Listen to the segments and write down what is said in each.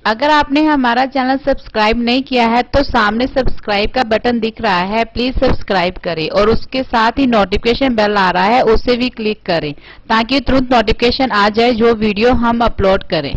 अगर आपने हमारा चैनल सब्सक्राइब नहीं किया है तो सामने सब्सक्राइब का बटन दिख रहा है, प्लीज सब्सक्राइब करें और उसके साथ ही नोटिफिकेशन बेल आ रहा है उसे भी क्लिक करें ताकि तुरंत नोटिफिकेशन आ जाए जो वीडियो हम अपलोड करें।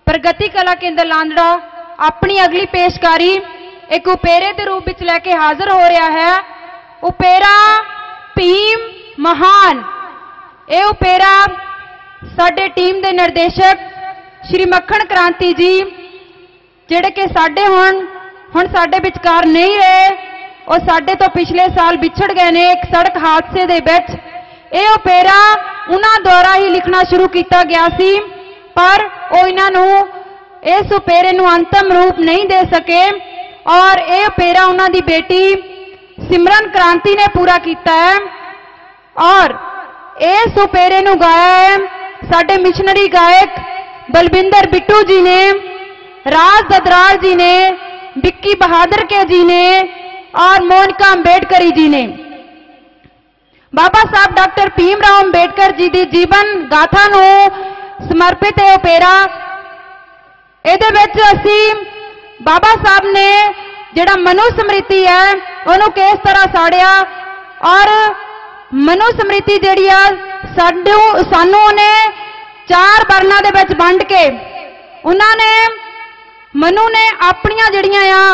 प्रगति कला केंद्र लांदड़ा अपनी अगली पेशकारी एक उपेरे के रूप में लैके हाजिर हो रहा है। उपेरा भीम महान। ये उपेरा साडे टीम के निर्देशक श्री मक्खन क्रांति जी जिहड़े कि साडे हुण साडे विचकार नहीं रहे और साडे तो पिछले साल विछड़ गए ने एक सड़क हादसे दे विच। ये उपेरा उन्हां द्वारा ही लिखना शुरू किया गया सी पर वो इन्हों इस उपेरे नूं अंतिम रूप नहीं दे सके और यह उपेरा उन्हां दी बेटी सिमरन क्रांति ने पूरा किया है और इस उपेरे नूं गाया है साडे मिशनरी गायक बलविंदर बिट्टू जी ने, राज ददराल जी ने, विक्की बहादुर के जी ने और मोनिका अंबेडकरी जी ने। बाबा साहब डॉक्टर भीमराव अंबेडकर जी की जीवन गाथा नूं समर्पित है उपेरा। ਇਹਦੇ ਵਿੱਚ ਅਸੀਂ बाबा साहब ने ਜਿਹੜਾ मनु स्मृति है ਉਹਨੂੰ किस तरह साड़िया और मनु स्मृति ਜਿਹੜੀ ਆ ਸਾਨੂੰ ਉਹਨੇ 4 ਵਰਨਾਂ ਦੇ ਵਿੱਚ ਵੰਡ ਕੇ ਉਹਨਾਂ ਨੇ मनु ने ਆਪਣੀਆਂ ਜਿਹੜੀਆਂ ਆ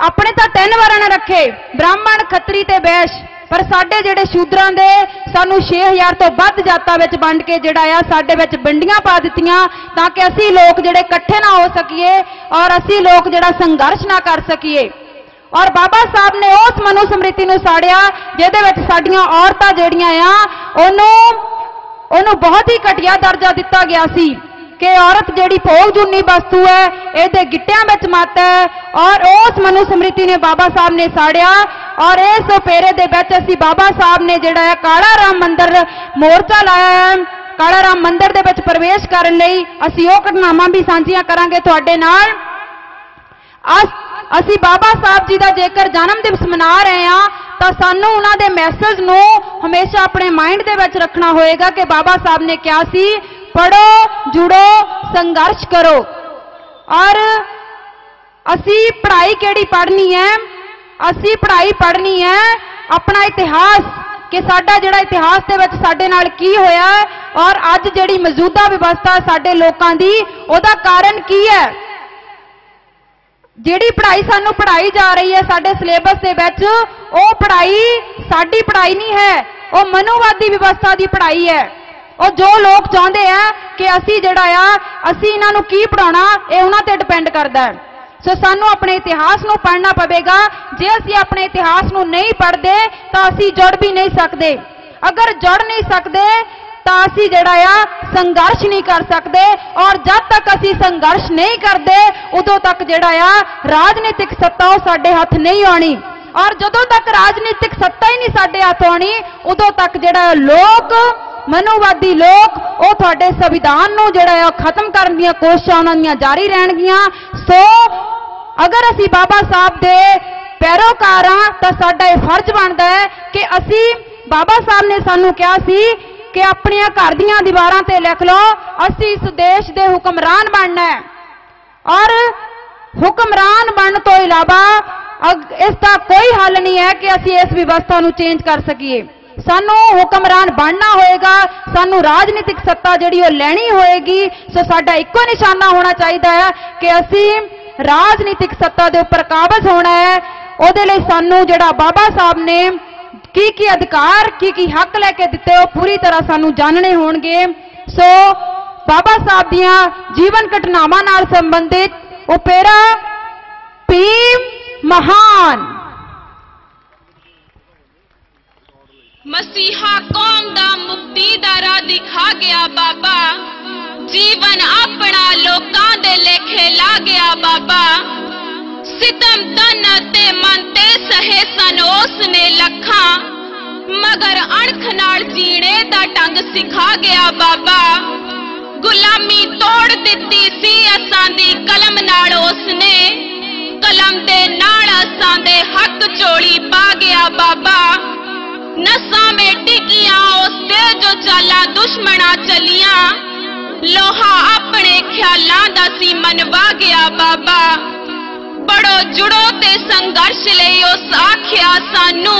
ਆਪਣੇ ਤਾਂ 3 ਵਰਨ ਰੱਖੇ ब्राह्मण खत्री ते वैश्य पर साडे जेडे शूद्रां दे सानू 6000 तो वध जातां विच वंड के जेड़ा आ साडे विच बंडियां पा दित्तियां ताकि असी लोग जेडे इकट्ठे ना हो सकीए और असी लोग जेड़ा संघर्ष ना कर सकीए। और बाबा साहब ने उस मनु स्मृति नूं साड़िया जिहदे विच साडीआं औरतां जेड़ियां आ ओनू बहुत ही घटिया दर्जा दिता गया सी कि औरत जिहड़ी भोग जूनी वस्तु है इहदे गिट्टियां विच मत है और उस मनु स्मृति ने बाबा साहब ने साड़िया और इस उपेरे दे विच असीं बाबा साहब ने जिहड़ा है काला राम मंदिर मोर्चा लाया है। काला राम मंदिर दे विच प्रवेश करन लई असीं ओह घटनावां भी सांझियां करांगे तुहाडे नाल। असीं बाबा साहब जी का जेकर जन्म दिवस मना रहे हैं तो सानू उन्हां दे मैसेज नूं हमेशा अपने माइंड दे विच रखना होएगा कि बाबा साहब ने क्या सी, पढ़ो जुड़ो संघर्ष करो। और असी पढ़ाई केड़ी पढ़नी है, असी पढ़ाई पढ़नी है अपना इतिहास कि साडा जिहड़ा इतिहास दे विच साडे नाल की होया और अज जिहड़ी मौजूदा व्यवस्था साडे लोकां दी ओहदा कारण की है। जिहड़ी पढ़ाई सानू पढ़ाई जा रही है साडे सिलेबस दे विच ओह पढ़ाई साडी पढ़ाई नहीं है, ओह मनुवादी व्यवस्था दी पढ़ाई है। और जो लोग चाहते हैं कि असी जिहड़ा आ असी इन्हां नूं की पढ़ाउणा ये उन्हां ते डिपेंड करदा है। सो सानू अपने इतिहास नूं पढ़ना पवेगा। जे असी अपने इतिहास नूं नहीं पढ़ते तो असी जुड़ भी नहीं सकते। अगर जुड़ नहीं सकते तो असी जिहड़ा आ संघर्ष नहीं कर सकते और जब तक असी संघर्ष नहीं करते उदों तक जिहड़ा आ राजनीतिक सत्ता वो साडे हथ नहीं आनी और जदों तक राजनीतिक सत्ता ही नहीं साडे हथ आनी उदों तक जिहड़ा लोग मनुवादी लोग वो तुहाडे संविधान नूं जिहड़ा खत्म करन दीआं कोशिशां उन्हां दीआं जारी रहणगीआं। सो अगर असी बाबा साहब दे पैरोकार हां तां साडा इह फर्ज बनदा है कि असी बाबा साहब ने सानू कहा सी कि अपने घर दीआं दीवारां ते लिख लो असी इस देश दे हुक्मरान बनना है और हुक्मरान बनने तो इलावा इसका कोई हल नहीं है कि असी इस व्यवस्था नूं चेंज कर सकीए। सानू हुक्मरान बनना होएगा, सानू राजनीतिक सत्ता जिहड़ी ओह लैनी होएगी। सो साडा इक्को निशाना होना चाहिए है कि असी राजनीतिक सत्ता दे उपर काबज होना है। उहदे लई सानू जिहड़ा बाबा साहब ने की अधिकार की हक लैके दिते हो पूरी तरह सानू जानने होणगे। सो बाबा साहब दियां जीवन घटनावां नाल संबंधित उपेरा भीम महान। मसीहा कौम दा मुक्ति दा राह दिखा गया बाबा, जीवन अपना लोकां दे लेखे ला गया बाबा। सितम तन ते मन ते सहे सन उसने लखा, मगर अणख नाल जीने दा ढंग सिखा गया बाबा। गुलामी तोड़ दिती सी असां दी कलम नाल उसने, कलम दे नाल असां दे हक चोली पा गया बाबा। नसां में टिकियां उसते जो चाला दुश्मना चलियां, लोहा अपने ख्यालां दा सी मनवा गया बाबा। बड़ो जुड़ो ते संघर्ष ले उस आख्या सानू,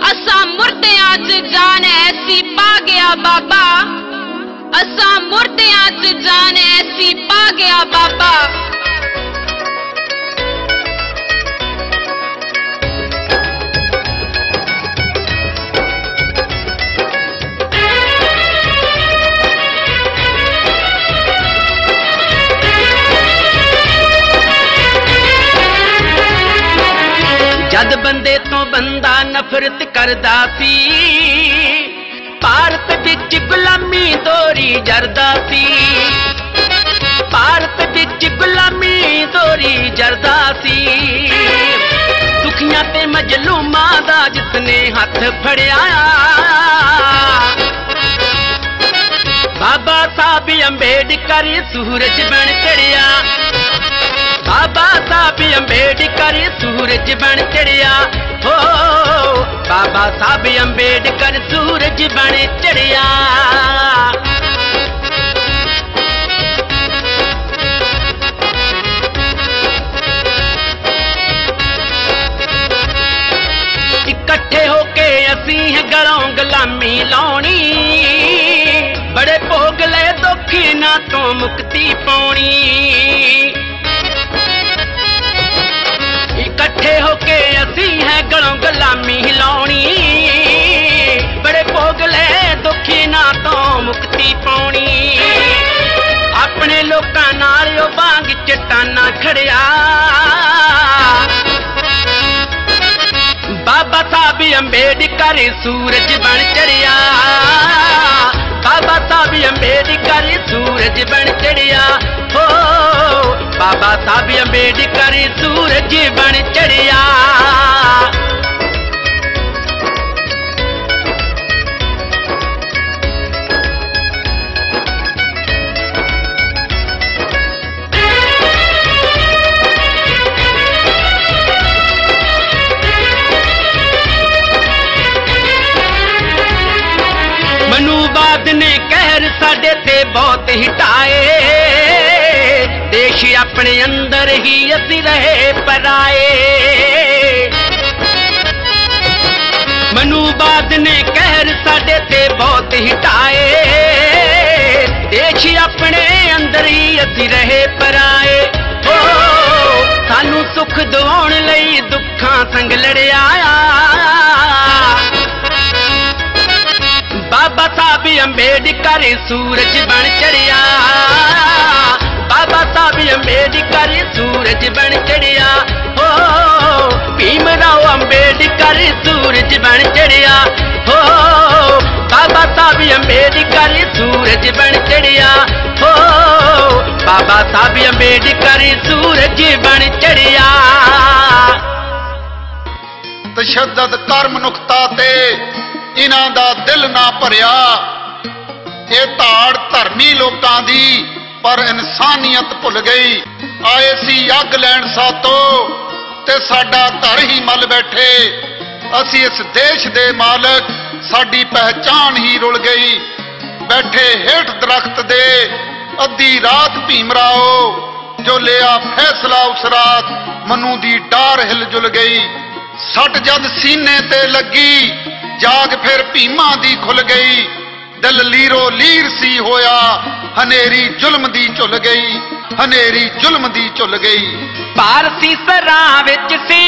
असा मुर्दियां च जान ऐसी पा गया बाबा। असा मुर्दियां च जान ऐसी पा गया बाबा। जद बंदे तो बंदा नफरत करदा सी, भारत विच गुलामी दोरी जरदा सी। भारत विच गुलामी दोरी जरदा सी। दुखियां ते मजलूमां दा जिसने हथ फड़िया, बाबा साहब अंबेडकर सूरज बन चढ़िया। बाबा साहब अंबेडकर सूरज बन चढ़िया। हो बाबा साहब अंबेडकर सूरज बन चढ़िया। इकट्ठे होके असी गलों गुलामी लाउणी, बड़े भोग ले दुखी ना तो मुक्ति पाउणी। इकट्ठे होके असी है गलों गुलामी हिलाउणी, बड़े भोग ले दुखी ना तो मुक्ति पाउणी। अपने लोकां नाल ओ बांग चट्टाना खड़िया। बाबा साहब अंबेडकर सूरज बन चढ़िया। बाबा साहब अंबेडकर सूरज बन चढ़िया। हो बाबा साहब अंबेडकर सूरज बन चढ़िया। मनुवाद ने कहर साडे ते बहुत हिटाए, देश अपने अंदर ही असी रहे पराए। मनुवाद ने कहर साडे ते बहुत हिटाए, देश अपने अंदर ही असी रहे पराए। ओ सानू सुख दिवाउण लई दुखां संग लड़िया। बाबा साहब अंबेडकर सूरज बन चढ़िया। बाबा साहब अंबेडकर सूरज बन चढ़िया। हो भीमराव अंबेडकर सूरज बन चढ़िया। हो बाबा साहब अंबेडकर सूरज बन चढ़िया। हो बाबा साहब अंबेडकर सूरज बन चढ़िया। तशद्दद कर मनुखता ते इन्हां दा दिल ना भरिया। ये धाड़ धर्मी लोकां दी पर इंसानियत भुल गई। आए सी अग लैण सातो ते साडा घर ही मल बैठे। असी इस देश दे मालक, साडी पहचान ही रुल गई। बैठे हेठ दरख्त दे अद्धी रात भीमराओ, जो लिया फैसला उस रात मनु दी डार हिल जुल गई। सट जद सीने ते लगी, जाग फिर भीमा दी खुल गई। दिल लीरो लीर सी होया, हनेरी जुल्म दी झुल गई। हनेरी जुल्म दी झुल गई। पारसी सरां विच सी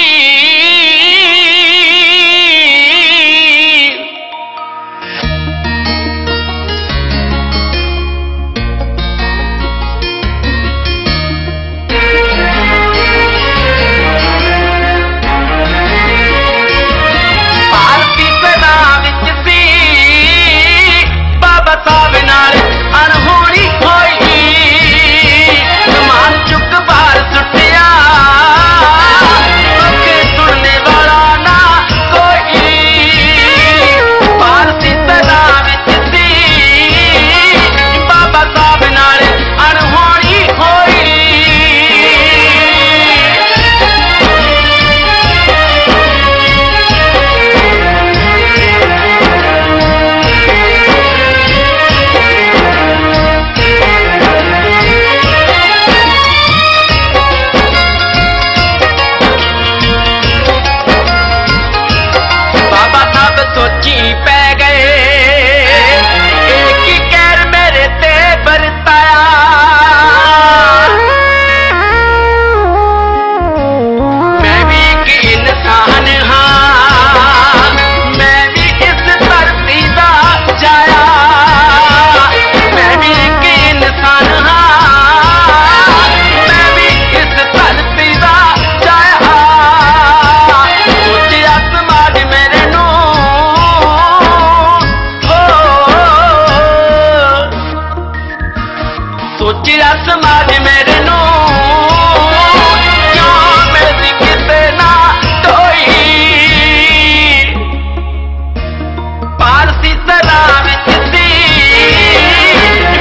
सराह विच सी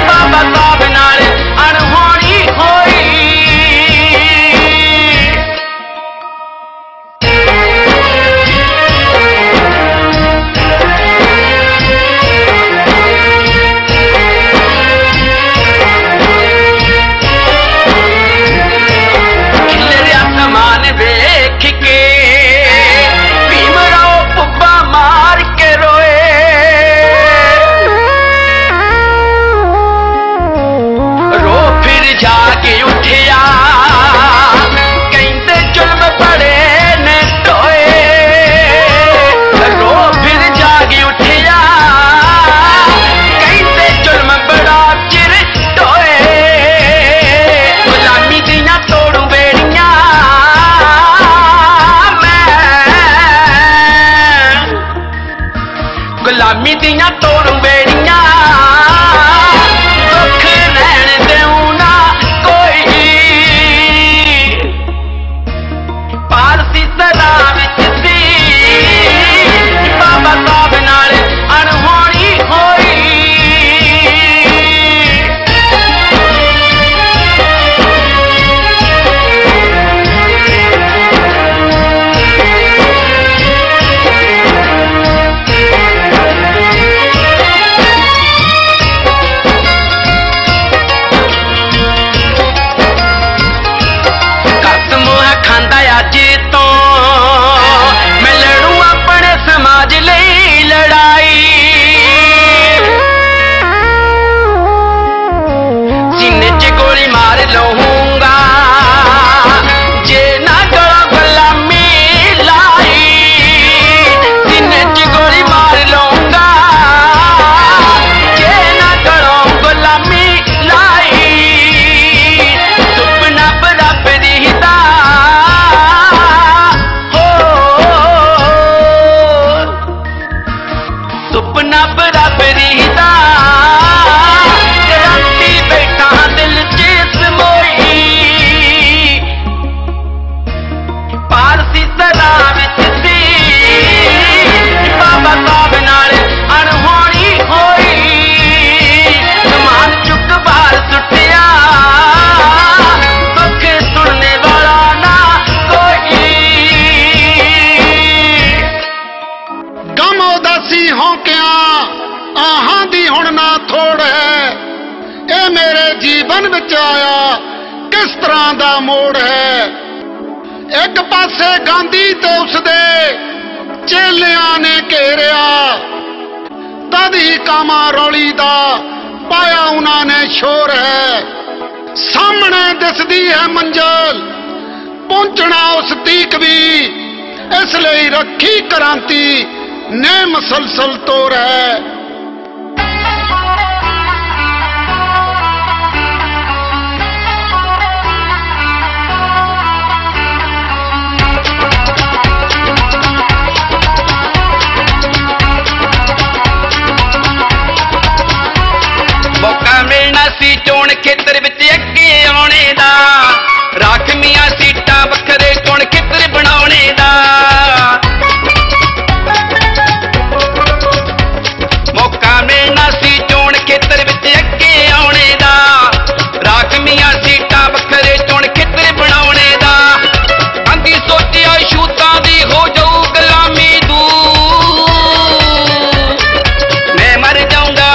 बाबा साहब नाल अणहोनी होई। खिलरिया समान वेख के भीमराव पुब्बा मार के रोए। रो फिर जाके उठिया कहते जुल्म बड़े ने टोए। रो फिर जाके उठिया कहते जुल्म बड़ा चिर टोए। गुलामी दियां तोड़ू बेड़ियां मैं, गुलामी दियां तोड़ू बेड़ियां दुख रहन देऊं ना कोई। पारसी सराह विच सी बाबा साहब नाल अणहोनी होई। कसम है खांदा अज तो मैं लड़ू अपने समाज लई लड़ाई। सीने च गोली मार लूंगा जे ना गला गुलामी लाई। सीने च गोली मार लूंगा जे ना गला गुलामी लाई। सुपना बराबरी दा हो, सुपना बराबरी दा क्रांति बैठा दिल च समोई। पारसी सराह विच सी बाबा साहब नाल अणहोनी होई। समान चुक बाहर सुटिया दुख सुनने वाला ना कोई। गम उदासी होंकिया आहां दी हुण ना थोड़ है। ए मेरे जीवन विच आया किस तरह दा मोड़ है। एक पासे गांधी ते उसदे चेलियां ने घेरिया तद ही कामा रौली दा पाया उन्हां ने शोर है। सामने दिसदी है मंजिल पहुंचना उस तीक भी इसलिए रखी क्रांति ने मसलसल तोर है। मौका मिलना सी चोण खेतर विच अगे आने दा। राखमियां सीटां वखरे चोण खेतर बनाने दा। मौका मिलना सी चोण खेतर विच अगे आने दा। राखमियां सीटां वखरे चोण खेतर बनाने दा। अंधी सोचिया शूतां दी हो जाऊ गुलामी दूर। मैं मर जाऊंगा,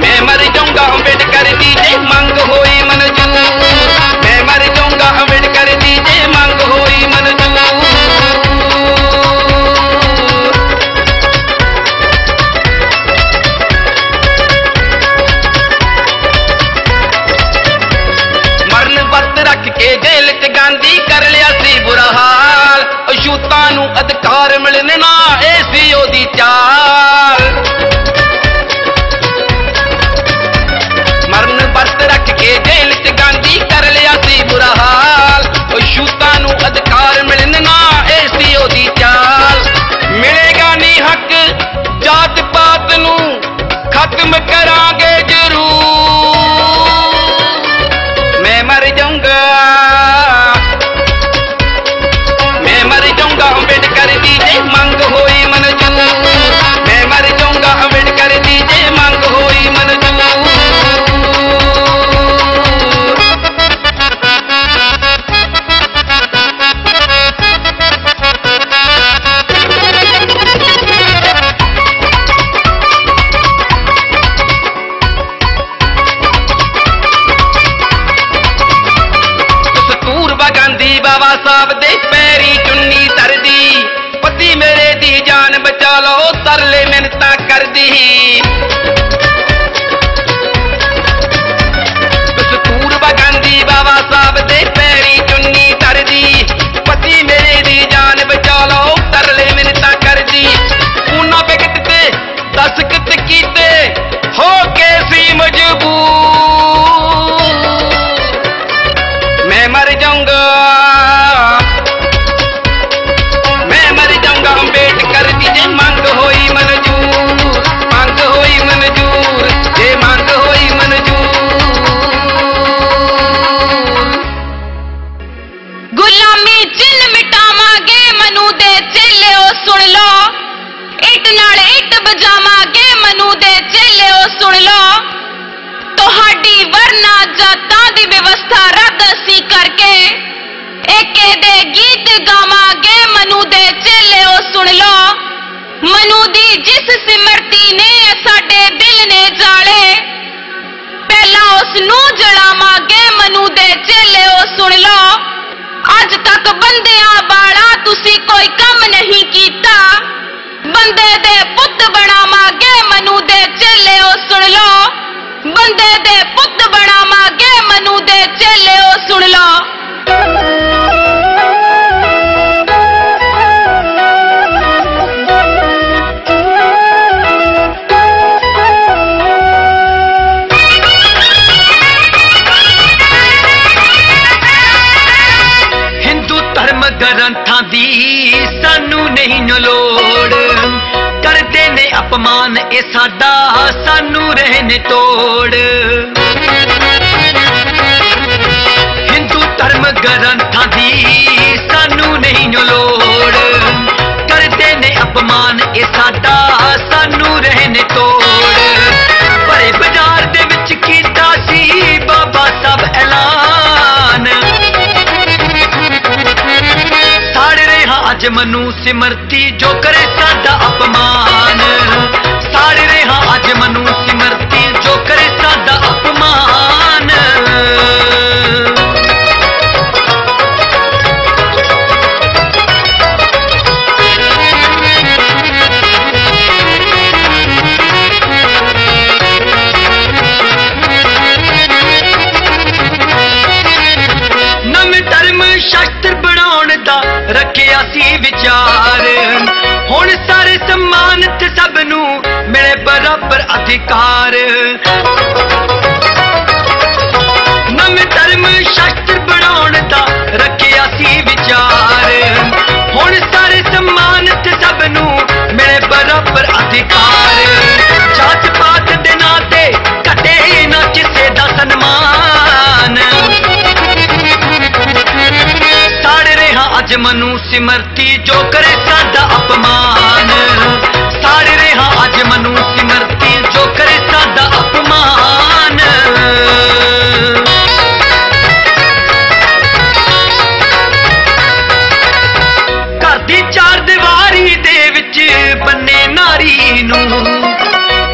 मैं मर जाऊंगा अम्बेडकर दी जे मंग होई मंजूर। मैं मर जाऊंगा अम्बेडकर दी जे मंग होई मंजूर। मरण वक्त रख के जेल च गांधी कर लिया सी बुरा हाल। अछूतां नूं अधिकार मिलने ना ए सी ओदी चाल। मरण वक्त रख के जेल च गांधी कर लिया सी बुरा हाल। अछूतां नूं अधिकार मिलने ना ए सी ओदी चाल। मिलेगा नी हक जात पात नूं खत्म करांगे जरूर। मैं मर जाऊंगा, मैं मर जाऊंगा अम्बेडकर दी जे मंग होई मंजूर। दी जान बचा लो तरले मिन्नता कर दी कस्तूरबा गांधी बाबा साहब दे पैरी चुन्नी तर दी पति मेरे दी जान बचा लो तरले मिन्नता कर दी ऊना विकट ते दस्तखत कीते हो के सी मजबूर मैं मर जाऊंगा अम्बेडकर दी जे मंग होई मंजूर जे मंग होई मंजूर गुलामी चिन्ह मिटावांगे मनु दे चेलिओ सुन लो इट नाल इट बजावांगे मनु दे चेलिओ सुन लो तुहाडी वरना जातां दी व्यवस्था रद्द असीं करके एके दे गीत गावांगे मनु दे चेलिओ सुन लो मनु दी जिस सिमरती ने साडे दिल ने जाले पहला उसनू जलावांगे मनु दे चेलिओ सुन लो अज तक बंदियां वाला तुसी कोई कम नहीं कीता बंदे दे पुत बनावांगे मनु दे चेलिओ सुन लो बंदे दे पुत बनावांगे मनु दे चेलिओ सुन लो ग्रंथां दी सानू नहीं लोड़ करते ने अपमान ए साडा सानू रहने तोड़ हिंदू धर्म ग्रंथां दी सानू नहीं लोड़ करते ने अपमान ए साडा सानू रहने तोड़ भरे बाजार दे विच कीता सी बाबा साहब ऐलान अज मनु सिमरती जो करे साडा अपमान साड़े रहा अज मनु सिमरती जो करे साडा अपमान नवे धर्म शास्त्र बनाउण दा रखिया सी विचार हुण सारे सम्मानित सबनू मिले बराबर अधिकार नवे धर्म शास्त्र बनाउण दा रखिया सी विचार हुण सारे सम्मानित सबनू मिले बराबर अधिकार जात पात दे नाते घटे ना किसे दा सन्मान अज मनु सिमरती जो करे साडा अपमान साड़े रहा अज मनु सिमरती जो करे साडा अपमान घर दी चार दीवारी दे विच बन्ने नारी नू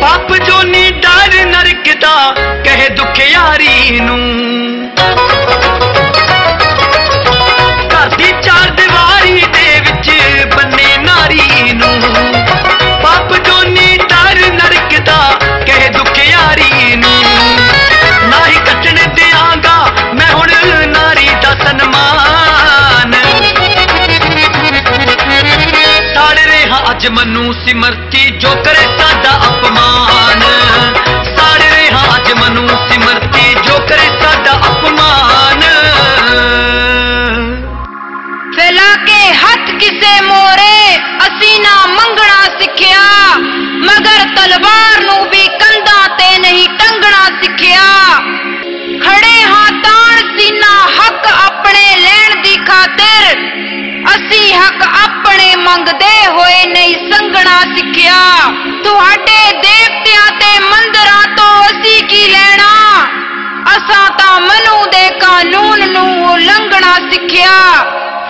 पाप जो नी डर नरक दा कहे दुखियारी नू चार दीवारी दे विच बन्ने नारी नू पाप जो नी डर नरक दा कहे दुखियारी नू ना ही कटने दियांगा मैं हुण नारी दा सन्मान साड़े रहा अज मनु सिमरती जो करे साडा अपमान साड़े रहा अज मनु सिमरती जो करे साडा अपमान फैला के हथ किसे मोरे असी ना मंगना सिखिया मगर तलवार नू भी कंधा ते नहीं टंगना सिखिया खड़े हां ताण सीना हक अपने लैण दी खातिर असी हक अपने मंगदे होए नहीं संगना सिखिया तुहाडे देवतियां ते मंदिरां तो असी की लेना असां तां मनु दे कानून नू उलंघना सिखिया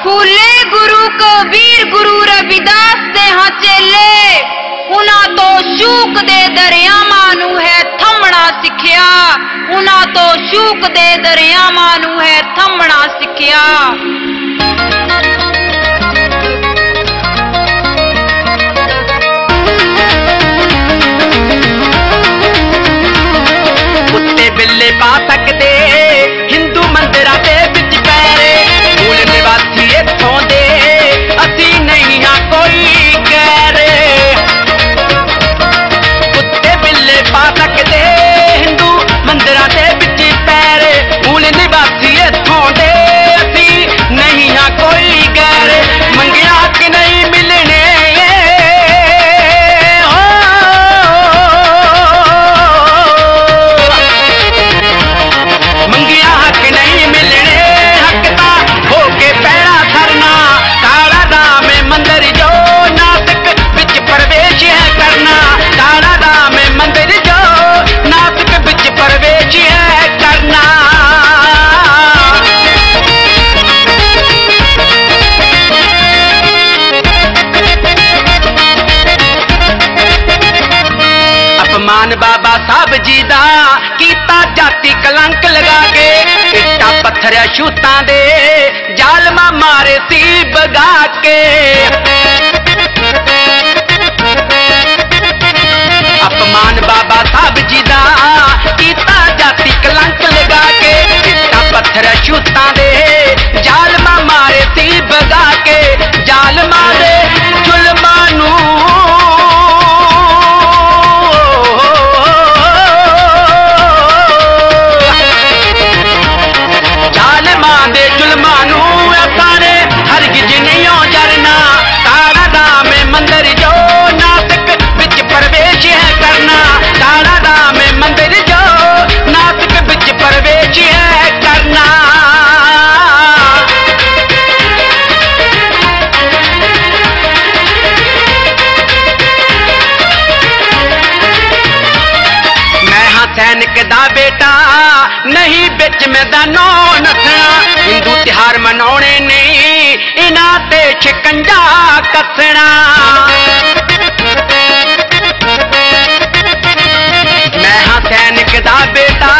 फूले गुरु कबीर गुरु रविदास दे हाँ चेले उन्हां तो शूक दे दरियावां नू है थमना सिखिया उन्हां तो शूक दे दरियावां नू है थमना सिखिया बाबा साहब जी दा कीता जाति कलंक लगा के इट्टा पत्थर छूतां दे जालमा मारे सी बगा के अपमान बाबा साहब जी दा कीता जाति कलंक लगा के इट्टा पत्थर छूतां दे जालमा मारे सी बगा के जालमा दे जुल्मा नू सैनिक दा बेटा नहीं बिच मैदानो नसना हिंदू त्योहार मनाने नहीं इन्हां ते शिकंजा कसना मैं हाँ सैनिक दा बेटा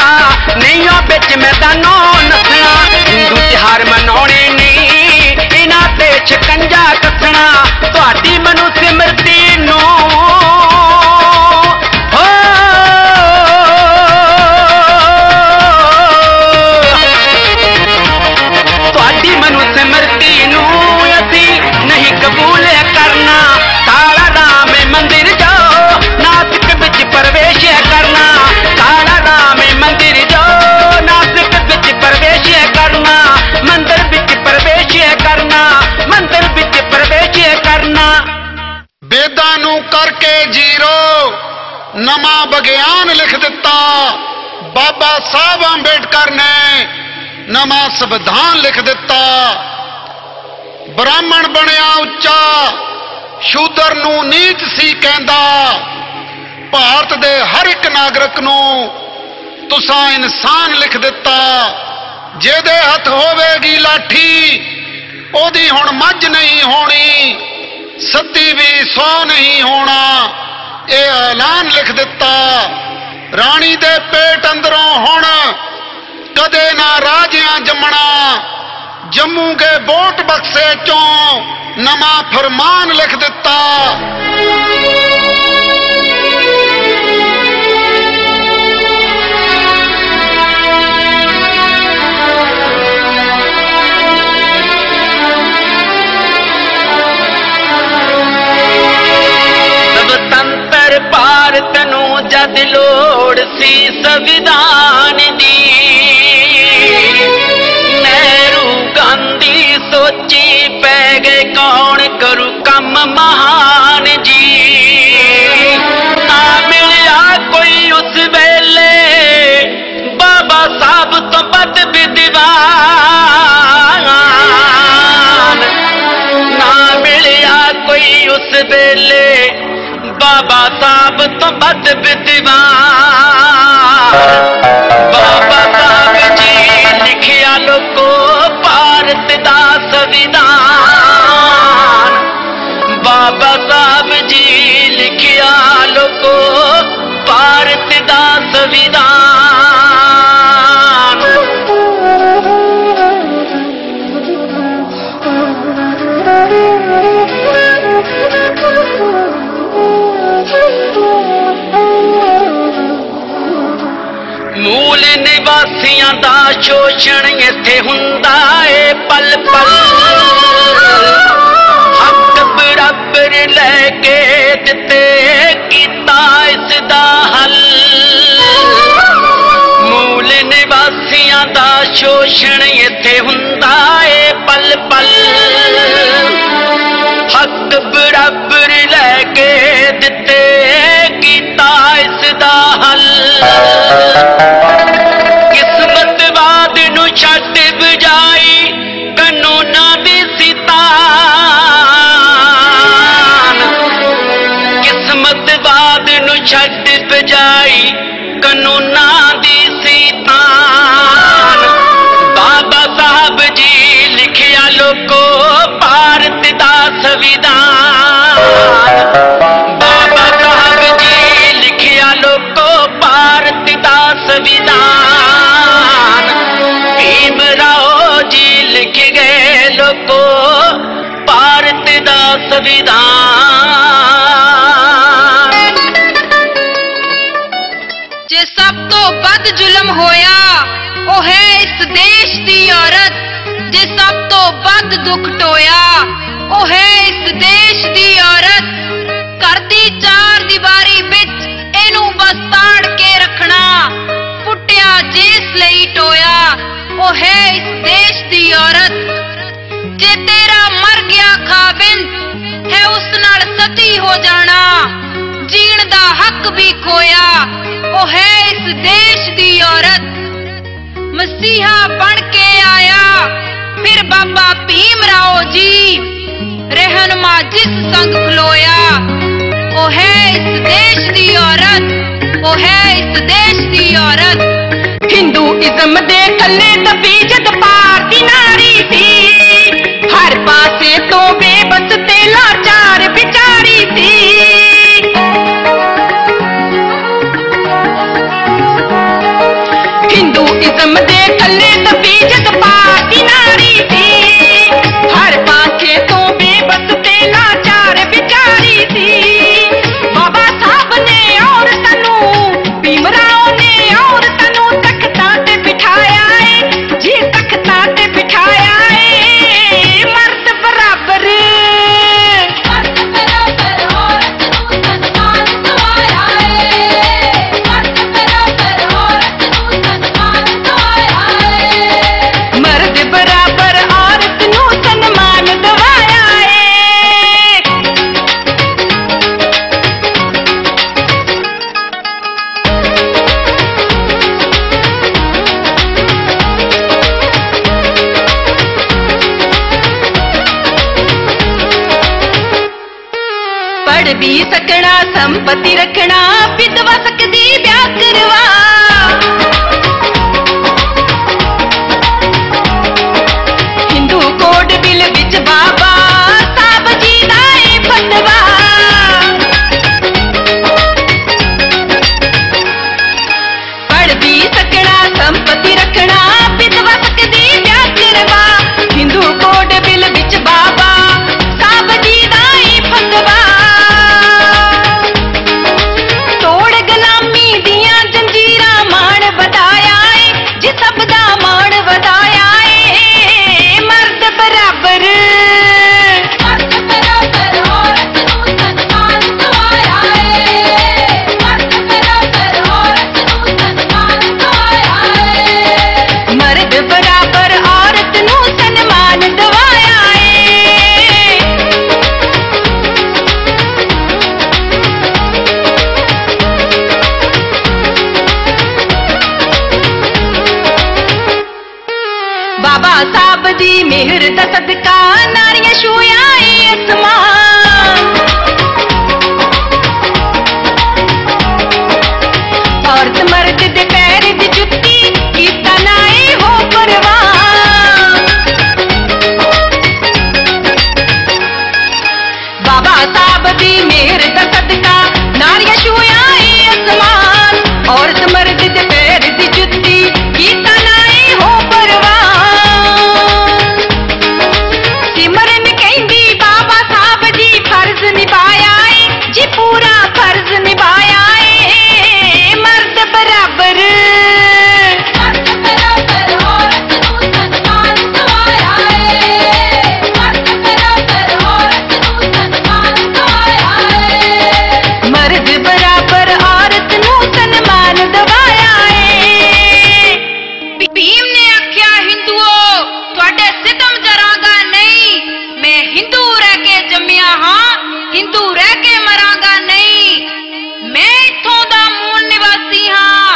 नहीं हो बिच मैदानो नसना हिंदू त्योहार मनाने नहीं इन्हां ते शिकंजा कसना तुहाडी मनु सिमरती नू करके जीरो नमा विज्ञान लिख दिता बाबा साहब अंबेडकर ने नमा संविधान लिख दिता ब्राह्मण बनया उच्चा शूदर नू नीच सी कहंदा भारत दे हर एक नागरिक नू तुसां इंसान लिख दिता जेदे हथ होवेगी लाठी ओदी हुण मझ नहीं होनी सती भी 100 नहीं होना ये ऐलान लिख दिता राणी दे पेट अंदरों हुण कदे ना राजियां जमना जम्मू के वोट बक्से चों नमा फरमान लिख दिता भारत नू जद लोड़ सी संविधान दी नेहरू गांधी सोची पै गए कौन करू कम महान जी ना मिलिया कोई उस वेले बाबा साहब तो बद विद्वान ना मिलिया कोई उस वेले बाबा साहब तो बद विद्वान बाबा साहब जी लिखिया लोको भारत दा संविधान बाबा साहब जी लिखिया लोको भारत दा संविधान मूल निवासियां दा शोषण इत्थे हुंदा है पल पल हक बराबर लैके दिते कीता इस दा हल मूल निवासियां दा शोषण इत्थे हुंदा है पल पल हक बराबर लैके दिते कीता इस दा हल किस्मतवाद नू छड्ड बजाई कानूनां दी सितान किस्मतवाद नू छड्ड बजाई कानूनां दी सितान बाबा साहब जी लिखिया लोको भारत दा संविधान बाबा साहब जी लिखिया लोको संविधान। जे सब तो बद जुल्म होया ओ है इस देश दी औरत, जे सब तो बद दुख टोया ओ है इस देश दी औरत। घर दी चार दीवारी बिच एनू बस ताड़ के रखना, पुट्टिया जिस लई टोया ओ है इस देश दी औरत। जे तेरा मर गया खाबिंद है उस नाल सती हो जाना, जीण दा हक भी खोया ओ है इस देश दी औरत। मसीहा बन के आया फिर बाबा भीम राव जी, रहनुमा जिस संग खलोया ओ है इस देश दी औरत, ओ है इस देश दी औरत। हिंदूइज्म दे थल्ले दबी जग पार दी नारी थी, हर पासे तो बेबस ते लाचार बिचारी थी। हिंदूइज्म दे थल्ले दबी जग पार दी नारी थी, हर पासे तो बेबस ते लाचार बिचारी थी। बाबा साहब ने औरतां नूं, भीमराव ने औरतां नूं तख्तां ते बिठाया है जी, तख्तां ते बिठाया है। मर्द बराबर मर्द बराबर औरत नूं सन्मान दवाया है। पढ़ भी सकना, संपत्ति रखना, विधवा सकदी ब्याह करवा। हिंदू कोड बिल विच बाबा साहब जी दा ए फतवा। पढ़ भी सकना, संपत्ति रखना, विधवा सकदी ब्याह करवा। हिंदू कोड बिल विच बाबा साहब जी दा ए फतवा। तोड़ गुलामी दियां जंजीरां मान वधाया है जी, सब दा मान वधाया है। मर्द बराबर मर्द बराबर औरत नूं सन्मान दवाया है। बाबा साहब दी मेहर दा सदका नारियां छूया ए असमान। औरत मर्द दे पैर दी जुत्ती कीता ना ए हो परवान। बाबा साहब दी मेहर दा सदका नारियां छूया ए असमान। औरत मर्द दे पैर दी जुत्ती कीता ना ए हो परवान। सिमरन कहंदी बाबा साहब जी फर्ज निभाया है जी, पूरा फर्ज निभाया है। मर्द बराबर मर्द बराबर औरत नूं सन्मान दवाया है। भीम ने आख्या हिंदुओ तुहाडे सितम जरांगा नहीं, मैं हिंदू रह के जम्मिया हां, हिंदू रह के मरांगा नहीं। मैं इत्थों दा मूल निवासी हां,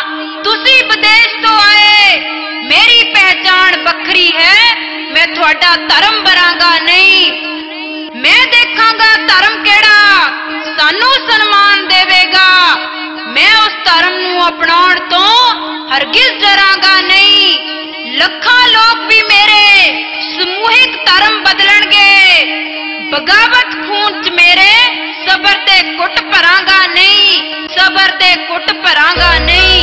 तुसी विदेश तो आए, मेरी पहचान बखरी है, मैं तुहाडा धर्म बरांगा नहीं। मैं देखांगा धर्म केड़ा सानू सन्मान देवेगा, मैं उस धर्म नूं अपनाउण तो हरगिज डरांगा नहीं। लखां लोग भी मेरे समूहिक धर्म बदलणगे, बगावत खून च मेरे सबर ते कुट भरांगा नहीं, सबर ते कुट भरांगा नहीं।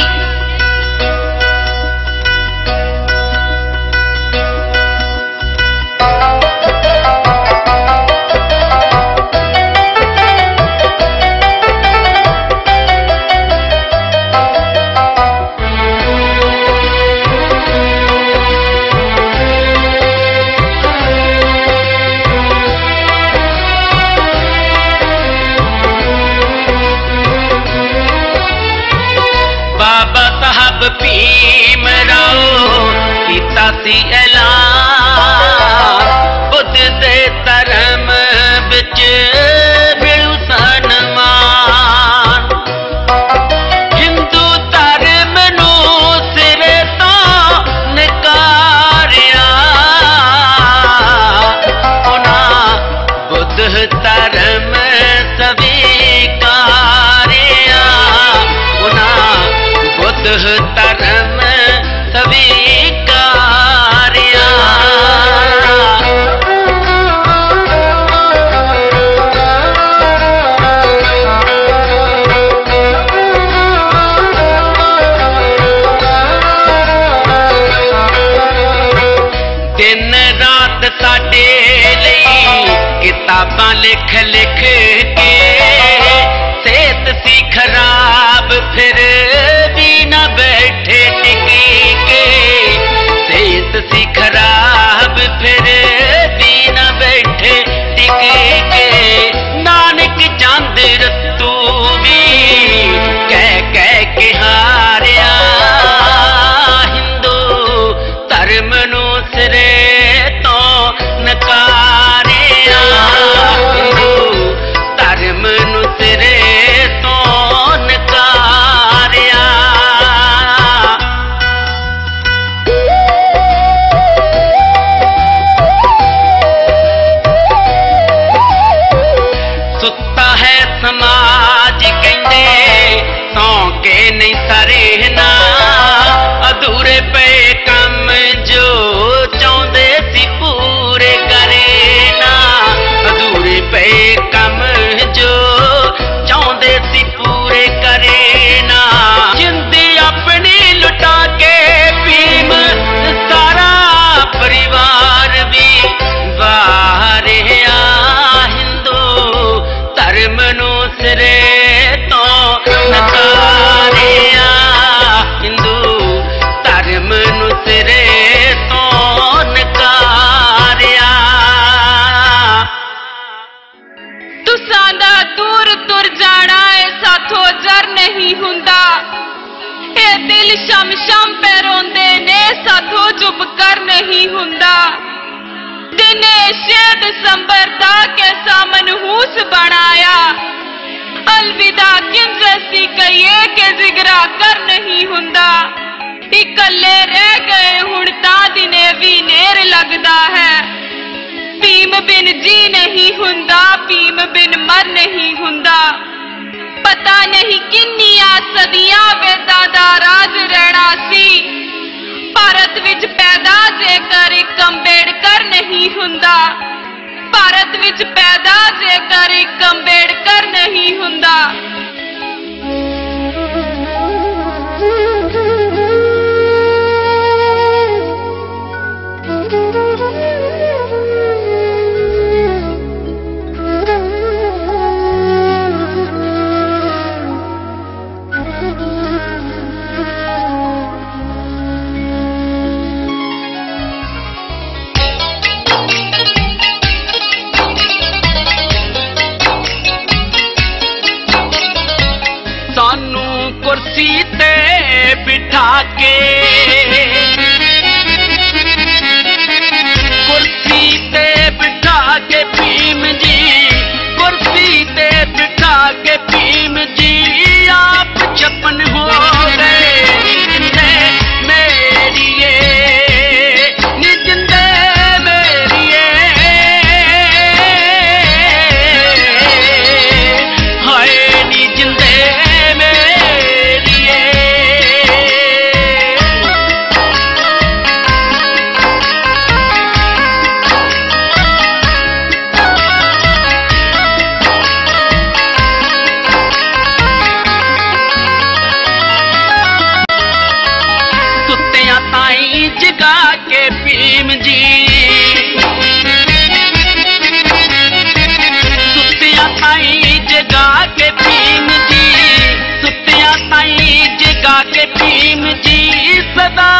सी ऐलान बुद्ध दे धर्म बिच मिलू सन्मान हिंदू धर्म नू सिरे तो नकारिया उन्हां बुद्ध धर्म स्वीकारिया उन्हां बुद्ध धर्म स्वीकारिया दिन रात साडे लई किताबां लिख लिख के सेहत सी खराब फिर भी न बैठे टिकी के सेहत सी खराब फिर भी न बैठे टिकी के नानक चंद रत्तू भी कह के हारिया हिंदू धर्म नू सिरे तो नकारिया हिंदू धर्म नू सिरे तो नकारिया सुता है समाज कहंदे सौ के नहीं सरेना अधूरे पे कम जो चाहते सी पूरे करे ना अधूरे पे कम जो चाहते सी पूरे करे ना जिंदगी अपनी लुटा के भीम सारा परिवार भी वारिया हिंदू धर्म नू सिरे तो नकारिया हिंदू धर्म नू सिरे तो नकारिया तुसां दा दूर तुर जाना है साथों जर नहीं हुंदा ए दिल शम शम पे रोंदे ने साथों चुप कर नहीं हुंदा दिने 6 दिसंबर दा कैसा मनहूस बनाया अलविदा किन जैसी कहिए के जिगरा कर नहीं हुंदा इकल्ले रह गए हुण तां दिने भी नेर लगदा है भीम बिन जी नहीं हुंदा भीम बिन मर नहीं हुंदा पता नहीं किन्नियां सदियां वेदां दा राज रहना सी भारत विच पैदा जेकर एक अंबेडकर नहीं हुंदा भारत विच पैदा जेकर एक अंबेडकर नहीं हुंदा कुर्सी ते बिठा के कुर्सी ते बिठा के भीम जी कुर्सी ते बिठा के भीम जी आप छपन हो गए जिंदे मेरिए नी जिंदे मेरिए हाय नी जिंदे जगा के भीम जी सुतिया ताई जगा के भीम जी सुतिया ताई जगा के भीम जी सदा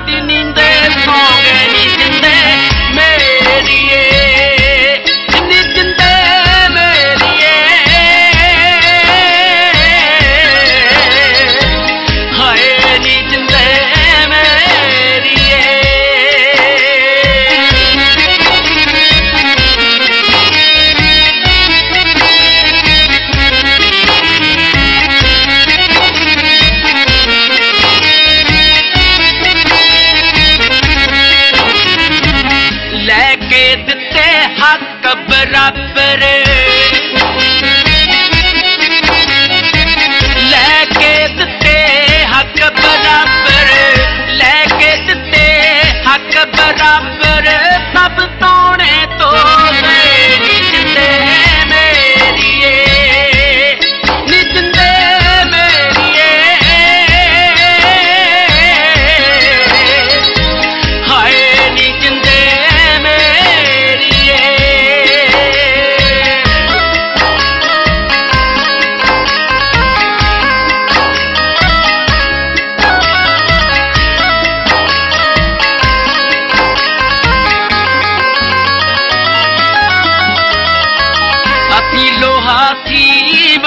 दी नींदे सो गई जिंदे मेरिए नी जिंदे मेरिए हाय नी जिंदे मेरिए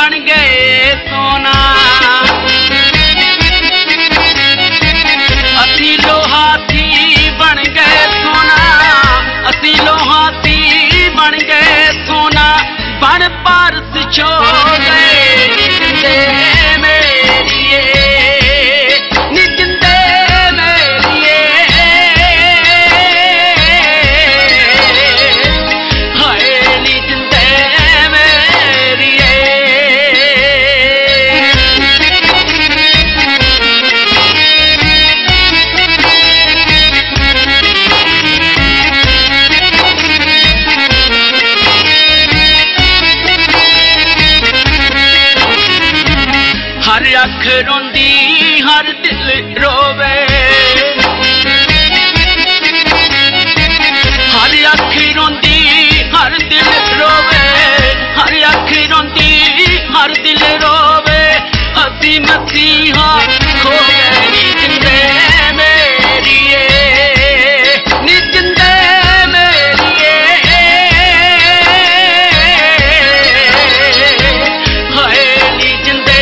बन गए सोना असी लोहा थी बन गए सोना असी लोहा थी बन गए सोना बन पारस छोड़े जिंदे मेरिए नी जिंदे मेरिए हाय नी जिंदे मेरिए हर अख रोंदी हर दिल रोवे हर अख रोंदी हर दिल रोवे हर अख रोंदी हर दिल रोवे असी मसीहा खो गए नी जिंदे मेरिए नी जिंदे मेरिए हाय नी जिंदे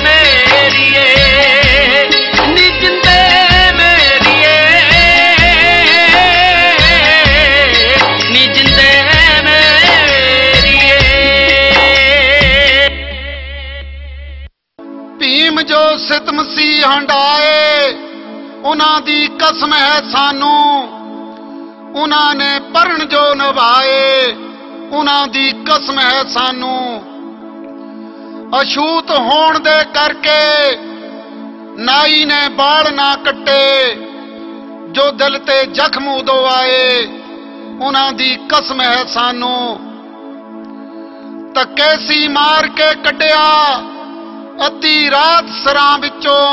मेरिए नी जिंदे मेरिए नी जिंदे मेरिए भीम जो सितम सी हंडाए उन्हां दी कसम है सानू उन्हां ने परण जो निभाए उन्हां दी कसम है सानू अछूत होण दे करके नाई ने बाल ना कट्टे जो दिल ते जख्म उदो आए उन्हां दी कसम है सानू धक्के सी मार के कड्डिया अद्धी रात सरां विचों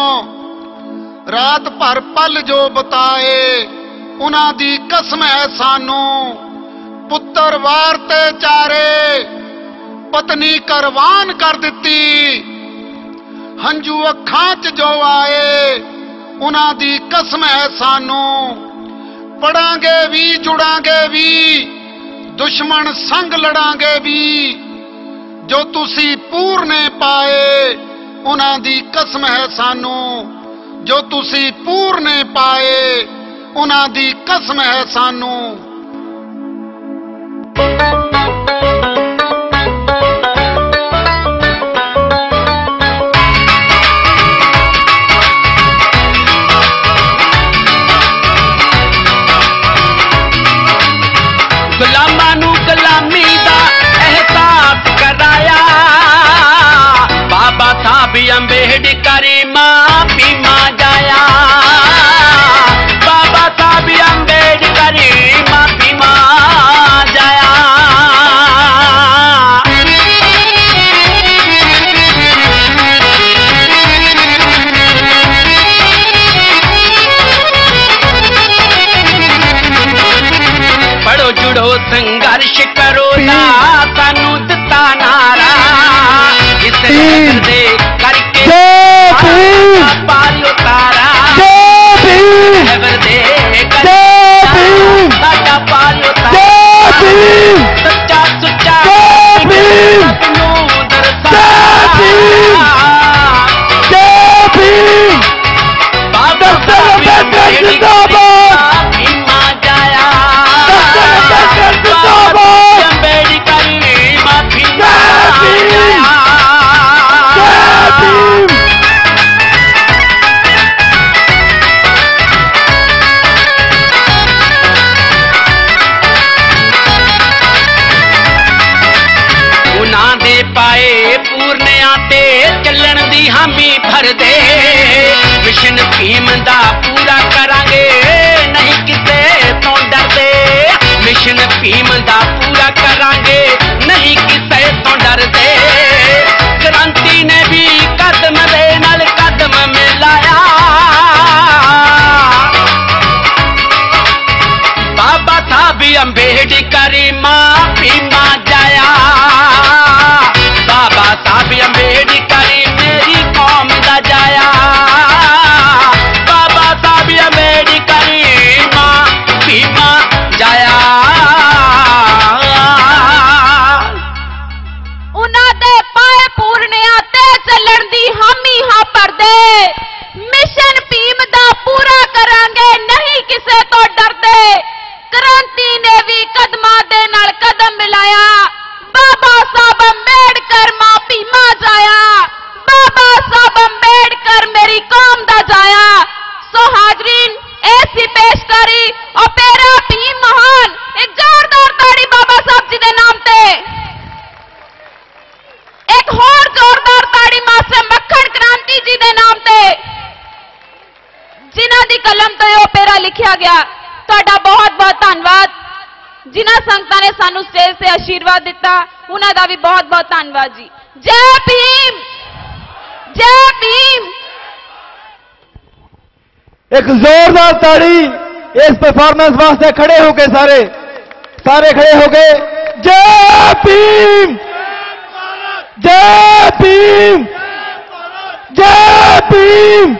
रात भर पल जो बताए उन्हां दी कसम है सानू पुत्तर वार ते चारे पत्नी करवान कर दिती हंजू अखां च जो आए उन्हां दी कसम है सानू पढ़ांगे भी जुड़ांगे भी दुश्मन संग लड़ांगे भी जो तुसी पूरने पाए उन्हां दी कसम है सानू जो तुसी पूरने पाए उन्हां दी कसम है सानू गुलामां नू गुलामी दा एहसास कराया बाबा साहब अंबेडकर मां भीमा जाया बाबा साहब अंबेडकर मां भीमा जाया पढ़ो जुड़ो संघर्ष करो ना सानू दिता नारा इस नगर दे करके पालो तारा नगर दे करके साडा पालो तारा सच्चा सुच्चा सबनू दरसा बाबा साहब अंबेडकर भीमा जाया अंबेडकर मां भीमा जाया उन्हां दे पाए पूरनिया ते चलण दी हामी भर दे मिशन भीम दा पूरा करांगे नहीं किसे तो डरदे मिशन भीम दा पूरा करांगे नहीं किसे तो डरदे क्रांति ने भी कदम दे नाल कदम मिलाया बाबा साहब अंबेडकर मां भीमा जाया बाबा साहब अंबेडकर मेरी कौम दा जाया बाबा साहब अंबेडकर मां भीमा जाया उन्हां दे पाए पूर्ण हाजरीन ऐसी पेशकारी ओपेरा भीम महान, एक जोरदार ताड़ी बाबा साहब जी के नाम ते। एक होर जोरदार ताड़ी मास्टर मक्खन क्रांति जी के नाम ते, जिन्हां दी कलम तो ओपेरा लिखा गया। तुहाडा बहुत बहुत धन्यवाद। जिन्हां संगतां ने सानू स्टेज से आशीर्वाद दिता, उन्हां दा भी बहुत बहुत धन्यवाद जी। जय भीम, जय भीम। एक जोरदार ताड़ी इस परफॉर्मेंस वास्ते खड़े हो गए, सारे खड़े हो गए। जय भीम, जय भीम, जय भीम।